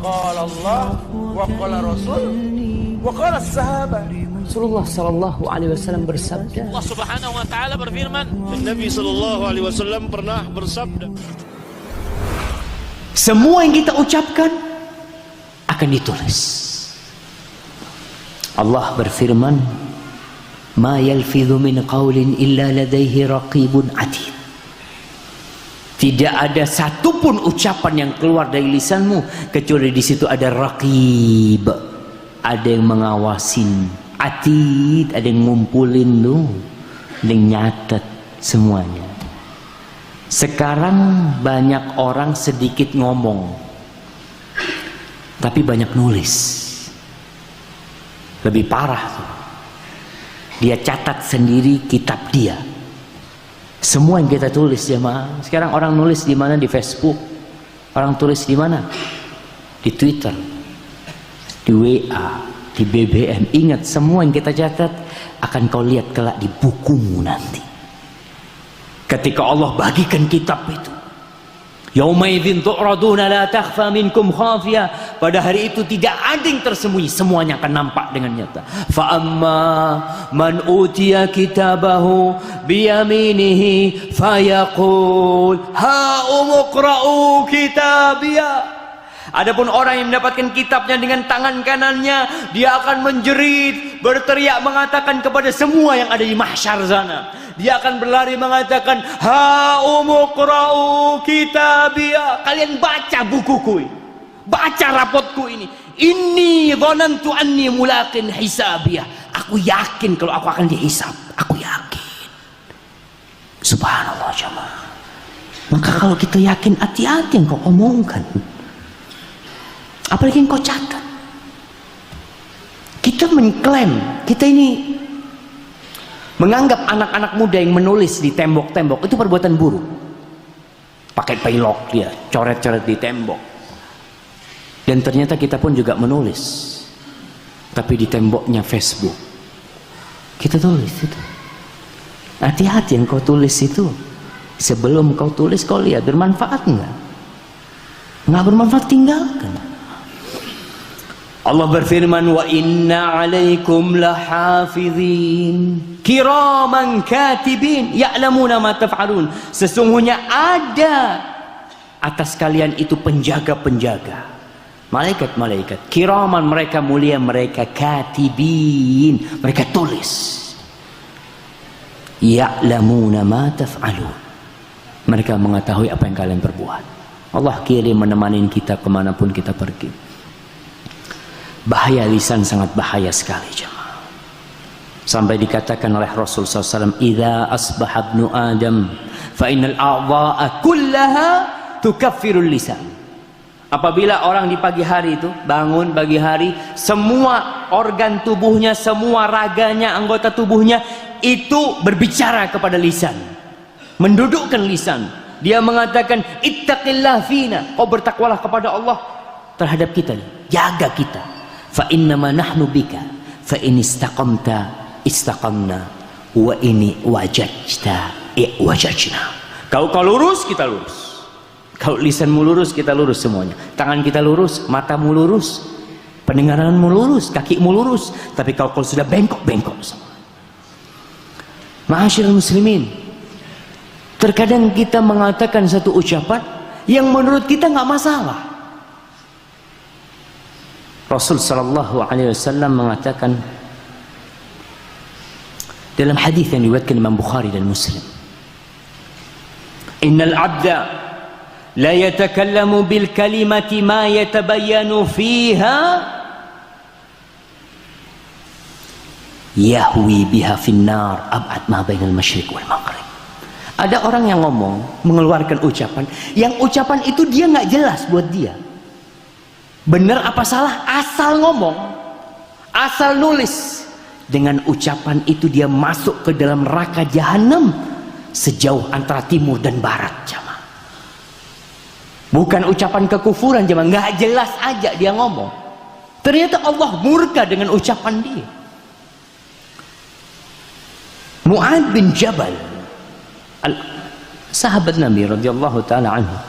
Qala Allah wa qala Rasul wa qala sahabat. Rasulullah sallallahu alaihi wasallam bersabda. Allah Subhanahu wa taala berfirman, dan Nabi sallallahu alaihi wasallam pernah bersabda, semua yang kita ucapkan akan ditulis. Allah berfirman, ma yalfidhu min qaulin illa ladaihi raqibun atid. Tidak ada satupun ucapan yang keluar dari lisanmu kecuali di situ ada raqib, ada yang mengawasin, atid, ada yang ngumpulin lu, ada yang nyatet semuanya. Sekarang banyak orang sedikit ngomong, tapi banyak nulis. Lebih parah tuh. Dia catat sendiri kitab dia. Semua yang kita tulis jemaah. Sekarang orang nulis di mana? Di Facebook. Orang tulis di mana? Di Twitter, di WA, di BBM. Ingat, semua yang kita catat akan kau lihat kelak di bukumu nanti. Ketika Allah bagikan kitab itu, yauma'idzin tu'raduna la takhfa minkum khafiyah, pada hari itu tidak ada yang tersembunyi, semuanya akan nampak dengan nyata. Fa amma man utiya kitabahu biyaminihi fayaqul ha umqra'u kitabiyah. Adapun orang yang mendapatkan kitabnya dengan tangan kanannya, dia akan menjerit, berteriak, mengatakan kepada semua yang ada di mahsyar sana. Dia akan berlari mengatakan, ha umqra'u kitabiyah. Kalian baca bukuku ini, baca rapotku ini. Inni dhanantu anni mulaqin hisabiyah. Aku yakin kalau aku akan dihisab. Aku yakin. Subhanallah jemaah. Maka kalau kita yakin, hati-hati yang kau omongkan. Apalagi yang kau catat. Kita mengklaim, kita ini menganggap anak-anak muda yang menulis di tembok-tembok itu perbuatan buruk. Pakai pilok dia, coret-coret di tembok. Dan ternyata kita pun juga menulis, tapi di temboknya Facebook kita tulis itu. Hati-hati yang kau tulis itu. Sebelum kau tulis, kau lihat bermanfaat enggak? Enggak bermanfaat, tinggalkan. Allah berfirman, wa inna alaikum lahafizin kiraman katibin ya'lamuna ma taf'alun. Sesungguhnya ada atas kalian itu penjaga-penjaga, malaikat-malaikat kiraman, mereka mulia, mereka katibin, mereka tulis. Ya'lamuna ma taf'alun, mereka mengetahui apa yang kalian perbuat. Allah kirim menemani kita kemanapun kita pergi. Bahaya lisan, sangat bahaya sekali jemaah. Sampai dikatakan oleh Rasul SAW, idza asbaha ibnu Adam fa innal a'dha'a kullaha tukaffirul lisan. Apabila orang di pagi hari itu bangun pagi hari, semua organ tubuhnya, semua raganya, anggota tubuhnya itu berbicara kepada lisan, mendudukkan lisan. Dia mengatakan, ittaqillah fina, kau bertakwalah kepada Allah terhadap kita, jaga kita. Fa innama nahnu bika fa in istaqamta istaqamna wa ini wajajta wajajna. Kalau lurus, kita lurus. Kalau lisanmu lurus, kita lurus semuanya. Tangan kita lurus, matamu lurus, pendengaranmu lurus, kakimu lurus. Tapi kalau sudah bengkok-bengkok semua. Ma'asyiral muslimin, terkadang kita mengatakan satu ucapan yang menurut kita nggak masalah. Rasul sallallahu alaihi wasallam mengatakan dalam hadis yang diriwayatkan Imam Bukhari dan Muslim, innal 'abda la yatakallamu bil kalimati ma yatabayyanu fiha yahwi biha finnar ab'ad ma bainal masyriq wal maghrib. Ada orang yang ngomong, mengeluarkan ucapan yang ucapan itu dia nggak jelas buat dia. Benar apa salah, asal ngomong, asal nulis. Dengan ucapan itu dia masuk ke dalam neraka jahanam sejauh antara timur dan barat jemaah. Bukan ucapan kekufuran jemaah, nggak jelas aja dia ngomong. Ternyata Allah murka dengan ucapan dia. Mu'adz bin Jabal, sahabat Nabi radhiyallahu taala anhu,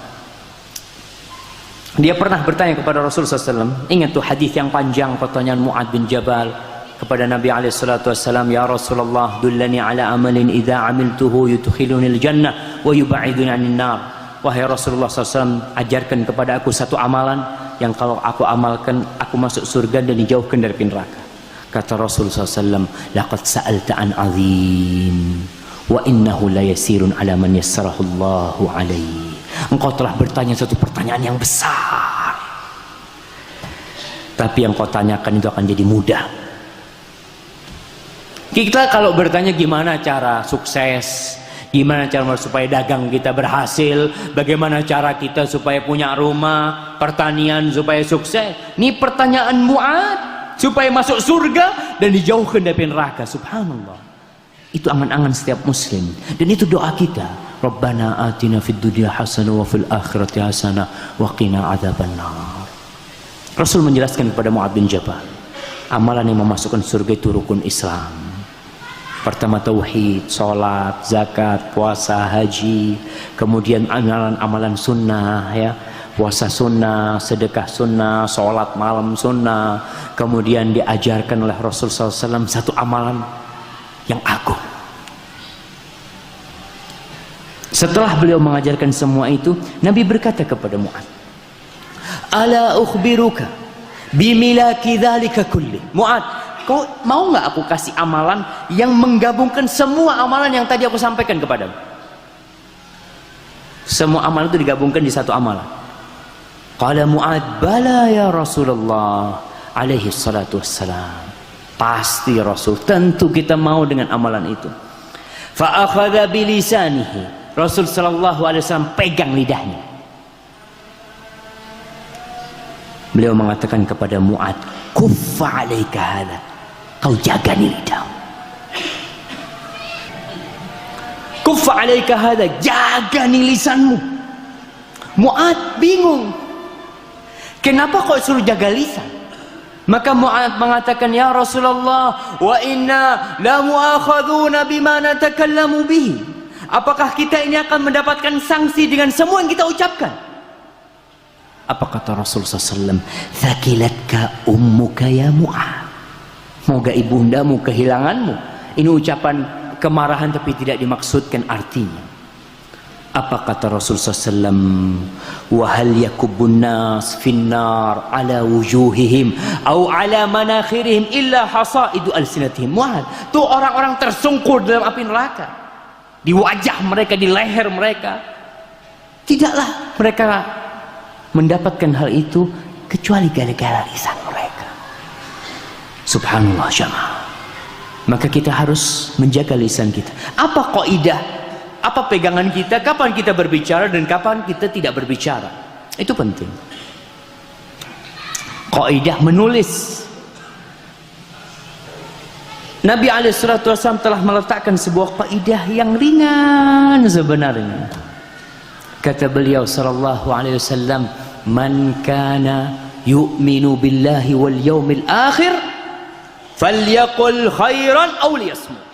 Dia pernah bertanya kepada Rasulullah SAW. Ingat tuh hadis yang panjang pertanyaan Mu'ad bin Jabal kepada Nabi SAW. Ya Rasulullah, dullani ala amalin idza amiltuhu yudkhiluni al-jannah wa yub'iduni 'anil nar. Wahai Rasulullah SAW, ajarkan kepada aku satu amalan yang kalau aku amalkan aku masuk surga dan dijauhkan dari neraka. Kata Rasulullah SAW, laqad sa'alta an 'azim wa innahu la yasirun 'ala man yassarahu Allahu 'alaihi. Engkau telah bertanya satu pertanyaan yang besar, tapi yang kau tanyakan itu akan jadi mudah. Kita kalau bertanya gimana cara sukses, gimana cara supaya dagang kita berhasil, bagaimana cara kita supaya punya rumah, pertanian supaya sukses. Ini pertanyaan Mu'ad supaya masuk surga dan dijauhkan dari neraka. Subhanallah. Itu angan-angan setiap muslim, dan itu doa kita. Rabbana atina fid dunya hasanah wa fil akhirati hasanah wa qina adzabannar. Rasul menjelaskan kepada Mu'ad bin Jabal, amalan yang memasukkan surga itu rukun Islam. Pertama tauhid, salat, zakat, puasa, haji, kemudian amalan-amalan sunnah ya. Puasa sunnah, sedekah sunnah, salat malam sunnah. Kemudian diajarkan oleh Rasul SAW satu amalan yang agung. Setelah beliau mengajarkan semua itu, Nabi berkata kepada Mu'ad, ala ukhbiruka bimilaki dzalika kulli. Mu'ad, kau mau nggak aku kasih amalan yang menggabungkan semua amalan yang tadi aku sampaikan kepadamu? Semua amalan itu digabungkan di satu amalan. Qala Mu'ad, bala ya Rasulullah alaihi salatu wassalam. Pasti Rasul, tentu kita mau dengan amalan itu. Fa akhadha bilisanihi. Rasul sallallahu alaihi wasallam pegang lidahnya. Beliau mengatakan kepada Mu'ad, kuffa alaika hadha. Kau jaga nih lidahmu. Kuffa alaika hadha, jaga nih lisanmu. Mu'ad bingung. Kenapa kau suruh jaga lisan? Maka Mu'ad mengatakan, ya Rasulullah, wa inna la mu'akhaduna bima natakallamu bihi. Apakah kita ini akan mendapatkan sanksi dengan semua yang kita ucapkan? Apa kata Rasulullah SAW? Thakilatka ummuka ya Mu'ad. Moga ibundamu kehilanganmu. Ini ucapan kemarahan tapi tidak dimaksudkan artinya. Apa kata Rasulullah SAW? Wahal yakubun nas finnar ala wujuhihim au ala manakhirihim illa hasaidu alsinatihim. Mu'ad, tuh orang-orang tersungkur dalam api neraka. Di wajah mereka, di leher mereka. Tidaklah mereka mendapatkan hal itu kecuali gara-gara lisan mereka. Subhanallah jamaah. Maka kita harus menjaga lisan kita. Apa kaidah? Apa pegangan kita? Kapan kita berbicara dan kapan kita tidak berbicara? Itu penting. Kaidah menulis. Nabi SAW telah meletakkan sebuah kaidah yang ringan sebenarnya. Kata beliau sallallahu alaihi wasallam, "Man kana yu'minu billahi wal yaumil akhir, falyaqul khairan aw liyasmut."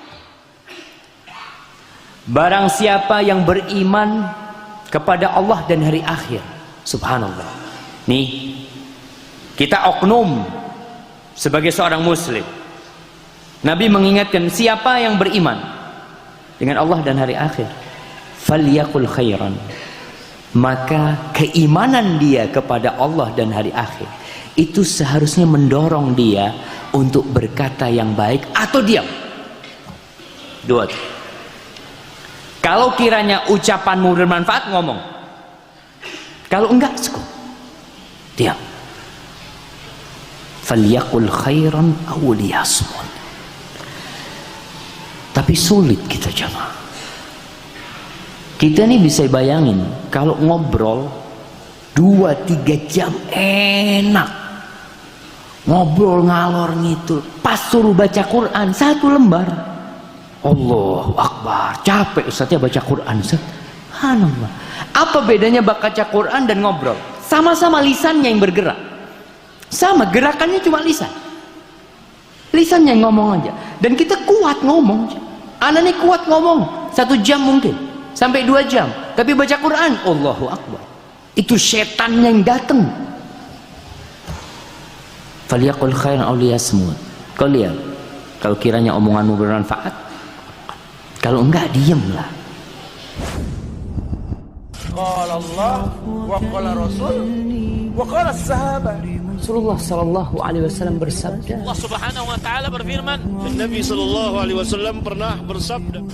Barang siapa yang beriman kepada Allah dan hari akhir. Subhanallah. Nih, kita oknum sebagai seorang muslim. Nabi mengingatkan siapa yang beriman dengan Allah dan hari akhir, falyaqul khairan. Maka keimanan dia kepada Allah dan hari akhir itu seharusnya mendorong dia untuk berkata yang baik atau diam. Dua. Kalau kiranya ucapanmu bermanfaat, ngomong. Kalau enggak, cukup diam. Falyaqul khairan aw liyasmut. Tapi sulit kita jamaah. Kita nih bisa bayangin kalau ngobrol 2-3 jam enak, ngobrol ngalor ngidul, pas suruh baca Quran 1 lembar, Allahu Akbar, capek Ustaz ya baca Quran Ustaz. Subhanallah. Apa bedanya baca Quran dan ngobrol? Sama-sama lisannya yang bergerak, sama gerakannya cuma lisan. Lisannya yang ngomong aja, dan kita kuat ngomong. Anak ini kuat ngomong 1 jam mungkin sampai 2 jam, tapi baca Quran Allahu Akbar. Itu setan yang datang. Falyaqul khairan aw liyasmut. Kau lihat, kalau kiranya omonganmu bermanfaat, kalau enggak diamlah. Qala Allah wa qala Rasul wa qala sahabat. Rasulullah sallallahu alaihi wasallam bersabda. Allah Subhanahu wa taala berfirman, dan Nabi sallallahu alaihi wasallam pernah bersabda.